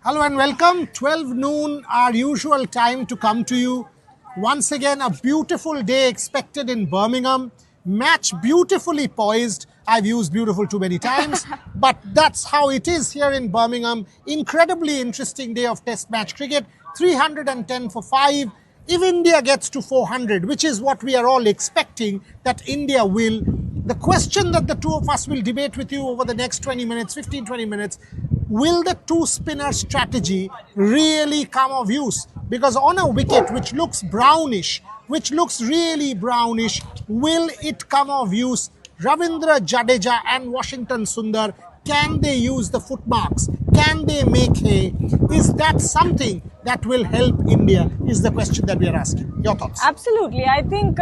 Hello and welcome. 12 noon, our usual time to come to you. Once again, a beautiful day expected in Birmingham. Match beautifully poised. I've used beautiful too many times, but that's how it is here in Birmingham. Incredibly interesting day of test match cricket. 310 for 5. If India gets to 400, which is what we are all expecting that India will, the question that the two of us will debate with you over the next 20 minutes, 15, 20 minutes, will the two-spinner strategy really come of use? Because on a wicket which looks brownish, which looks really brownish, will it come of use? Ravindra Jadeja and Washington Sundar, can they use the footmarks? Can they make hay? Is that something that will help India? Is the question that we are asking. Your thoughts? Absolutely. I think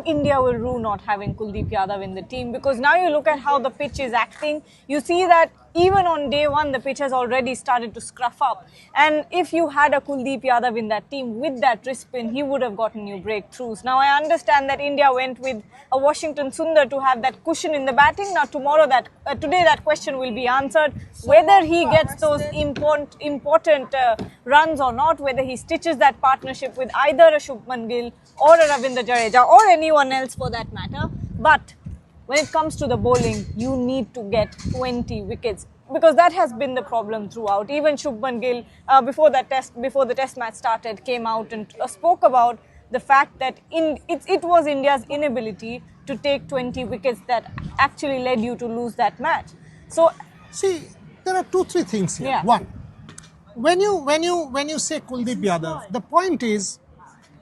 India will rue not having Kuldeep Yadav in the team, because now you look at how the pitch is acting. You see that even on day one, the pitch has already started to scruff up. And if you had a Kuldeep Yadav in that team with that wrist spin, he would have gotten you breakthroughs. Now, I understand that India went with a Washington Sundar to have that cushion in the batting. Now, today that question will be answered. Whether he gets those important runs or not, whether he stitches that partnership with either a Shubman Gill or a Ravindra Jadeja or anyone else for that matter. But when it comes to the bowling, you need to get 20 wickets, because that has been the problem throughout. Even Shubman Gill, before the test match started, came out and spoke about the fact that it was India's inability to take 20 wickets that actually led you to lose that match. So, see, there are 2-3 things here. Yeah. One, when you say Kuldeep Yadav, the point is,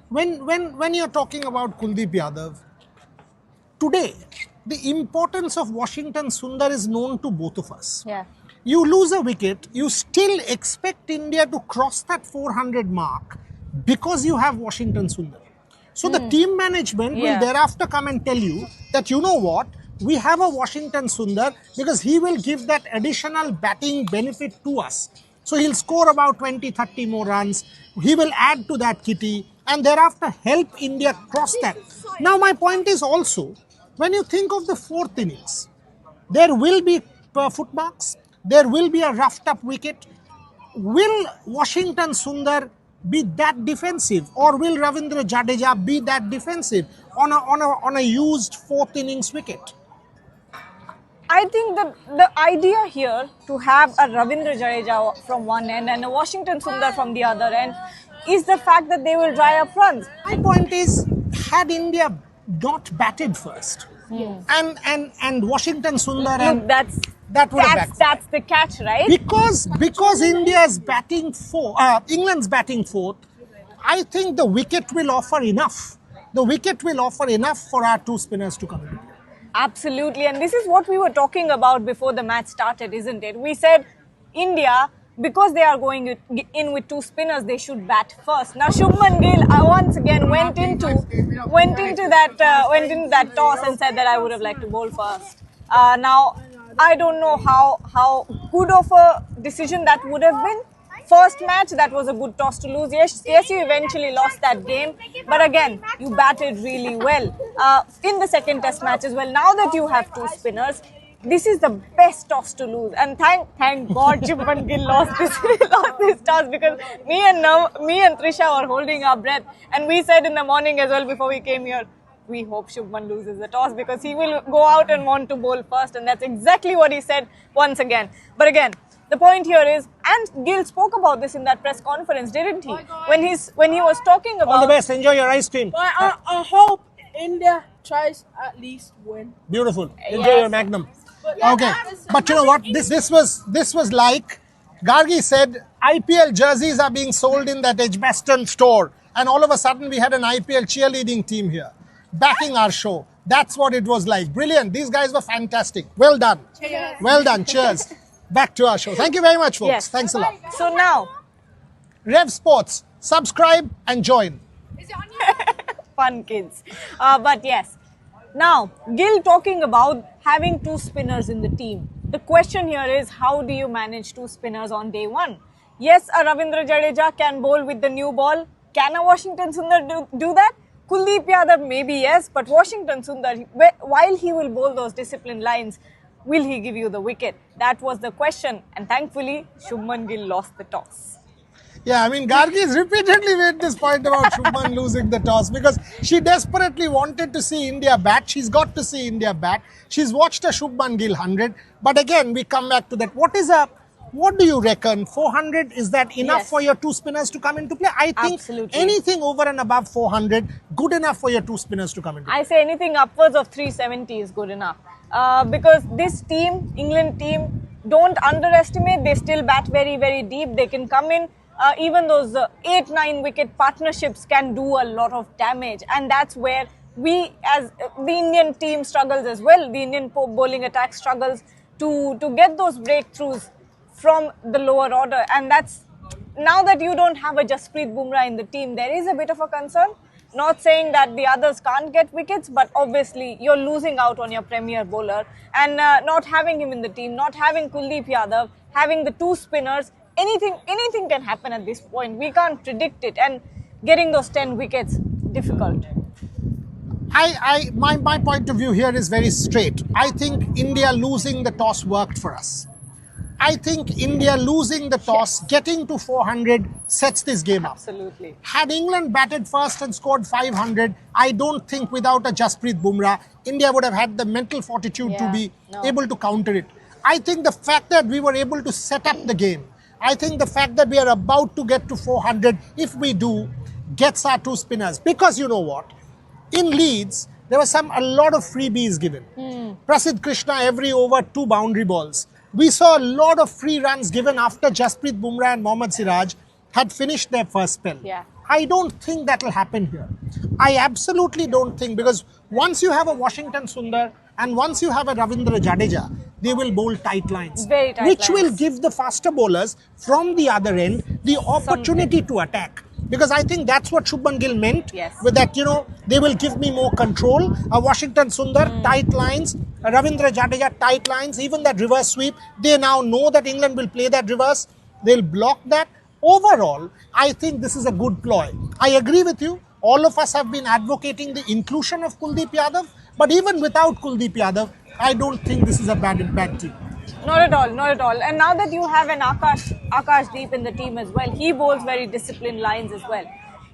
when you're talking about Kuldeep Yadav, today, the importance of Washington Sundar is known to both of us. yeah. You lose a wicket, you still expect India to cross that 400 mark because you have Washington Sundar. So the team management will thereafter come and tell you that, you know what, we have a Washington Sundar because he will give that additional batting benefit to us. So he'll score about 20, 30 more runs. He will add to that kitty and thereafter help India cross that. Now my point is also, when you think of the fourth innings, there will be footmarks, there will be a roughed up wicket. Will Washington Sundar be that defensive, or will Ravindra Jadeja be that defensive on a used fourth innings wicket? I think the idea here to have a Ravindra Jadeja from one end and a Washington Sundar from the other end is the fact that they will dry up runs. My point is, had India not batted first, and Washington Sundar Look, that would have backfired. that's the catch, right? Because India's batting England's batting fourth, I think the wicket will offer enough. The wicket will offer enough for our two spinners to come in. Absolutely, and this is what we were talking about before the match started, isn't it? We said India, because they are going in with two spinners, they should bat first. Now Shubman Gill once again went into that toss and said that I would have liked to bowl first. Now I don't know how good of a decision that would have been. First match, that was a good toss to lose. Yes, you eventually lost that game, but again, you batted really well in the second test match as well. Now that you have two spinners, this is the best toss to lose, and thank God Shubman Gill lost this toss, because me and Trisha were holding our breath, and we said in the morning as well before we came here, we hope Shubman loses the toss because he will go out and want to bowl first, and that's exactly what he said once again. But again, the point here is, and Gill spoke about this in that press conference, didn't he? When he was talking about... All the best. Enjoy your ice cream. I hope India tries at least win. Beautiful. Enjoy your Magnum. Okay, but you know what? This was like Gargi said. IPL jerseys are being sold in that Edgbaston store, and all of a sudden we had an IPL cheerleading team here backing our show. That's what it was like. Brilliant. These guys were fantastic. Well done. Cheers. Well done. Cheers. Back to our show. Thank you very much, folks. Yes. Thanks a lot. So now, Rev Sports, subscribe and join. fun kids. But yes, now Gill talking about having two spinners in the team. The question here is, how do you manage two spinners on day one? Yes, a Ravindra Jadeja can bowl with the new ball. Can a Washington Sundar do that? Kuldeep Yadav maybe yes, but Washington Sundar, while he will bowl those disciplined lines, will he give you the wicket? That was the question, and thankfully Shubman Gill lost the toss. Yeah, I mean, Gargi's repeatedly made this point about Shubman losing the toss because she desperately wanted to see India bat. She's got to see India bat. She's watched a Shubman Gill 100. But again, we come back to that. What do you reckon? 400, is that enough Yes. for your two spinners to come into play? I think Absolutely. anything over and above 400, good enough for your two spinners to come into play. I say anything upwards of 370 is good enough. Because this team, England team, don't underestimate. They still bat very, very deep. They can come in. Even those 8-9 wicket partnerships can do a lot of damage. And that's where we, as the Indian team, struggles as well. The Indian bowling attack struggles to get those breakthroughs from the lower order. And that's, now that you don't have a Jasprit Bumrah in the team, there is a bit of a concern. Not saying that the others can't get wickets, but obviously you're losing out on your premier bowler. And not having him in the team, not having Kuldeep Yadav, having the two spinners, anything can happen at this point. We can't predict it. And getting those 10 wickets, difficult. My point of view here is very straight. I think India losing the toss worked for us. I think India losing the toss, getting to 400, sets this game up. Absolutely. Had England batted first and scored 500, I don't think without a Jasprit Bumrah, India would have had the mental fortitude to be able to counter it. I think the fact that we were able to set up the game, I think the fact that we are about to get to 400, if we do, gets our two spinners. Because you know what? In Leeds, there was a lot of freebies given. Prasidh Krishna every over 2 boundary balls. We saw a lot of free runs given after Jasprit Bumrah and Mohammad Siraj had finished their first spell. Yeah. I don't think that will happen here. I absolutely don't think, because once you have a Washington Sundar and once you have a Ravindra Jadeja, they will bowl tight lines, Very tight which will lines. give the faster bowlers from the other end the opportunity to attack. Because I think that's what Shubman Gill meant. Yes. With that, they will give me more control. A Washington Sundar, tight lines. A Ravindra Jadeja, tight lines. Even that reverse sweep, they now know that England will play that reverse. They'll block that. Overall, I think this is a good ploy. I agree with you. All of us have been advocating the inclusion of Kuldeep Yadav. But even without Kuldeep Yadav, I don't think this is a bad team. Not at all, not at all. And now that you have an Akashdeep in the team as well, he bowls very disciplined lines as well.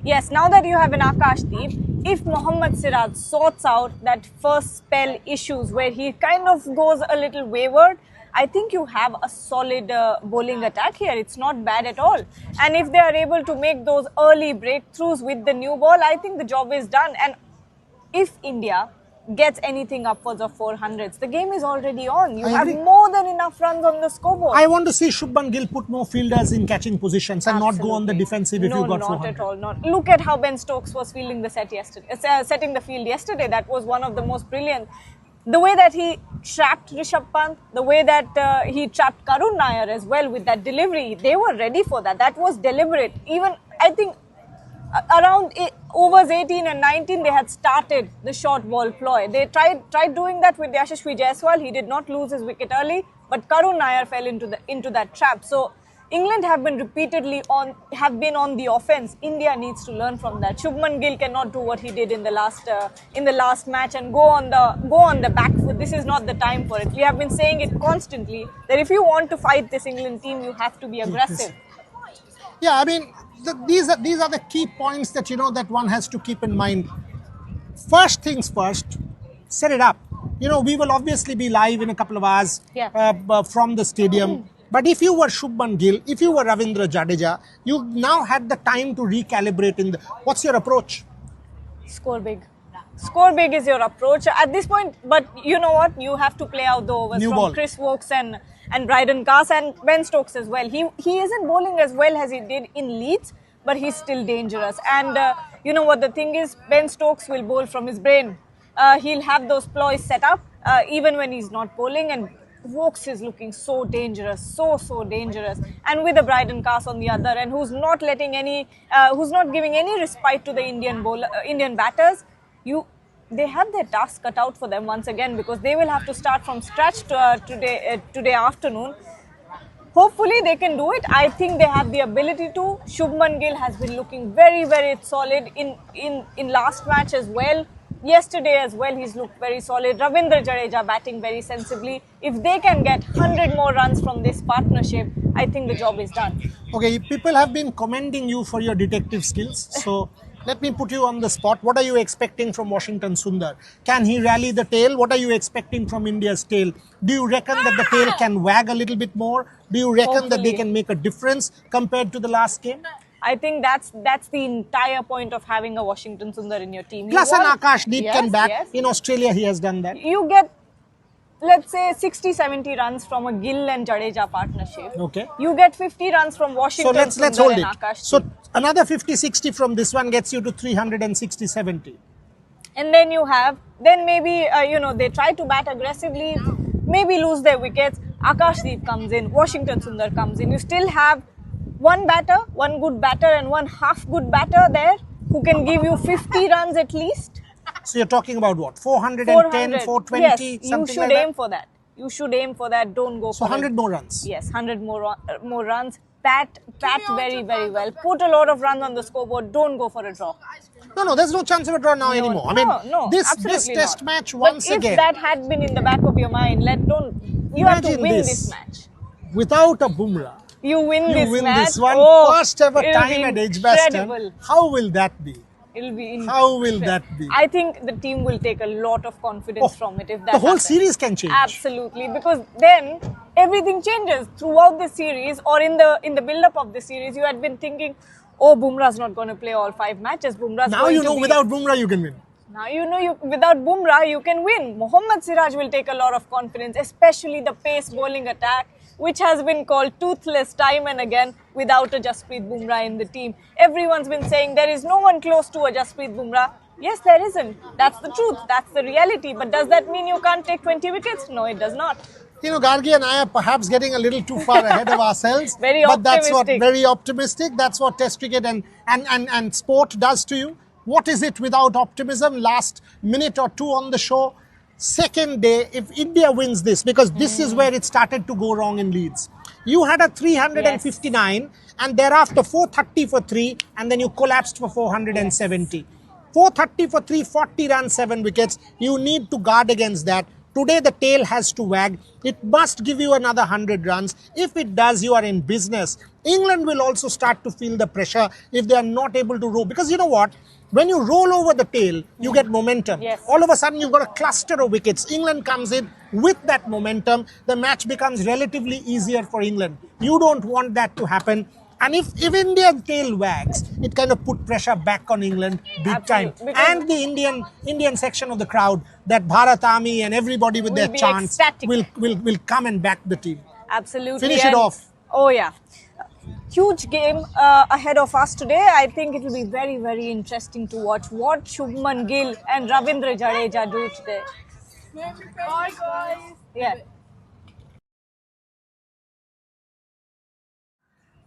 Yes, now that you have an Akashdeep, if Mohammad Siraj sorts out that first spell issues where he kind of goes a little wayward, I think you have a solid bowling attack here. It's not bad at all. And if they are able to make those early breakthroughs with the new ball, I think the job is done. And if India gets anything upwards of 400s, the game is already on. You have more than enough runs on the scoreboard. I want to see Shubman Gill put more fielders in catching positions and not go on the defensive if you got 400. No, not at all. Not. Look at how Ben Stokes was fielding the setting the field yesterday. That was one of the most brilliant. The way that he trapped Rishabh Pant, the way that he trapped Karun Nair as well with that delivery, they were ready for that. That was deliberate. Even, I think, around overs 18 and 19, they had started the short ball ploy. They tried doing that with Yashasvi Jaiswal. He did not lose his wicket early, but Karun Nair fell into that trap. So England have been repeatedly on the offense. India needs to learn from that. Shubman Gill cannot do what he did in the last match and go on the back foot. This is not the time for it. We have been saying it constantly that if you want to fight this England team, you have to be aggressive. Yeah, I mean, these are the key points that that one has to keep in mind. First things first, set it up. We will obviously be live in a couple of hours from the stadium. But if you were Shubman Gill, if you were Ravindra Jadeja, you now had the time to recalibrate what's your approach? Score big. Score big is your approach at this point. But you know what? You have to play out the overs from Chris Woakes and Bryden Carse and Ben Stokes as well. He isn't bowling as well as he did in Leeds, but he's still dangerous. And you know what the thing is? Ben Stokes will bowl from his brain. He'll have those ploys set up even when he's not bowling, and Woakes is looking so dangerous, so dangerous. And with a Bryden Carse on the other end, who's not giving any respite to the Indian batters, they have their task cut out for them once again, because they will have to start from scratch today afternoon. Hopefully they can do it. I think they have the ability to. Shubman Gill has been looking very, very solid in last match as well. yesterday as well, he's looked very solid. Ravindra Jadeja batting very sensibly. If they can get 100 more runs from this partnership, I think the job is done. Okay, people have been commending you for your detective skills. So let me put you on the spot. What are you expecting from Washington Sundar? Can he rally the tail? What are you expecting from India's tail? Do you reckon that the tail can wag a little bit more? Do you reckon that they Hopefully. can make a difference compared to the last game? I think that's the entire point of having a Washington Sundar in your team. Plus an Akash Deep Yes, can bat. yes. In Australia, he has done that. You get, let's say, 60-70 runs from a Gill and Jadeja partnership. Okay. You get 50 runs from So Washington let's Sundar hold and it. Akash. So another 50-60 from this one gets you to 360-70. And then you have, then maybe, they try to bat aggressively, maybe lose their wickets. Akash Deep comes in, Washington Sundar comes in. You still have one batter, one good batter and one half good batter there who can give you 50 runs at least. So you're talking about what? 410, 400. 420, yes, you something should like that? aim for that. You should aim for that. Don't go So for 100 it. more runs. Yes, 100 more runs. Bat very, very well. Put a lot of runs on the scoreboard. Don't go for a draw. No, there's no chance of a draw now anymore. I mean, no, this absolutely test not. match But once if again, that had been in the back of your mind, you have to Imagine win this. this match. without a Bumrah, You win you this win match. this one Oh, first ever it'll time be at Edgbaston. incredible. How will that be? It'll be How will that be? I think the team will take a lot of confidence from it if that The whole happens. series can change. Absolutely, because then everything changes throughout the series or in the build-up of the series. You had been thinking, oh, Bumrah's not going to play all 5 matches. Bumrah's Now going you to know be... without Bumrah you can win. Now you know without Bumrah you can win. Mohammad Siraj will take a lot of confidence, especially the pace bowling attack, which has been called toothless time and again without a Jasprit Bumrah in the team. Everyone's been saying there is no one close to a Jasprit Bumrah. Yes, there isn't. That's the truth. That's the reality. But does that mean you can't take 20 wickets? No, it does not. You know, Gargi and I are perhaps getting a little too far ahead of ourselves. Very but that's what optimistic. very optimistic. That's what Test cricket and sport does to you. What is it without optimism? Last minute or two on the show. Second day, if India wins this, because this is where it started to go wrong in Leeds. You had a 359 and thereafter 430 for 3 and then you collapsed for 470. 430 for 340 runs, 7 wickets. You need to guard against that. Today the tail has to wag. It must give you another 100 runs. If it does, you are in business. England will also start to feel the pressure if they are not able to row. Because you know what? When you roll over the tail, you get momentum. Yes. All of a sudden, you've got a cluster of wickets. England comes in with that momentum. The match becomes relatively easier for England. You don't want that to happen. And if India's tail wags, it kind of put pressure back on England big time. Absolutely. Because And the Indian section of the crowd, that Bharat Army and everybody with Will their be chants ecstatic. will come and back the team. Absolutely. Finish it off. Oh, yeah. Huge game ahead of us today. I think it will be very, very interesting to watch what Shubman Gill and Ravindra Jadeja do today. Bye, guys. Yeah.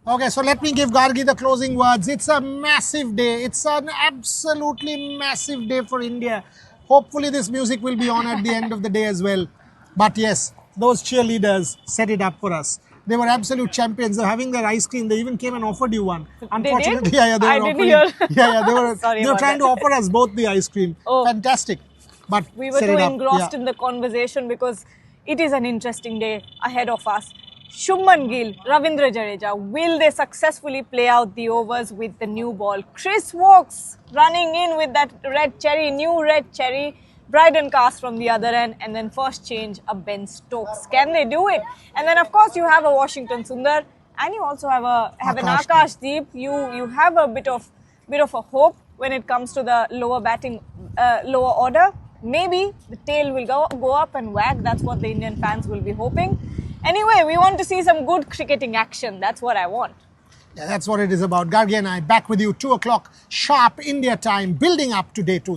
Okay, so let me give Gargi the closing words. It's a massive day. It's an absolutely massive day for India. Hopefully this music will be on at the end of the day as well. But yes, those cheerleaders set it up for us. They were absolute champions. They're having their ice cream. They even came and offered you one. Unfortunately, did? yeah, they I were didn't offering. hear. They were. Sorry they were about trying that. to offer us both the ice cream. Oh. Fantastic. But We were set too it up. engrossed Yeah. in the conversation because it is an interesting day ahead of us. Shubman Gill, Ravindra Jadeja, will they successfully play out the overs with the new ball? Chris Wokes running in with that red cherry, new red cherry. Bryden Cast from the other end, and then first change a Ben Stokes. Can they do it? And then of course you have a Washington Sundar, and you also have an Akash Deep. You have a bit of a hope when it comes to the lower order. Maybe the tail will go up and wag. That's what the Indian fans will be hoping. Anyway, we want to see some good cricketing action. That's what I want. Yeah, that's what it is about. Gargi and I back with you 2 o'clock sharp India time, building up to day 2.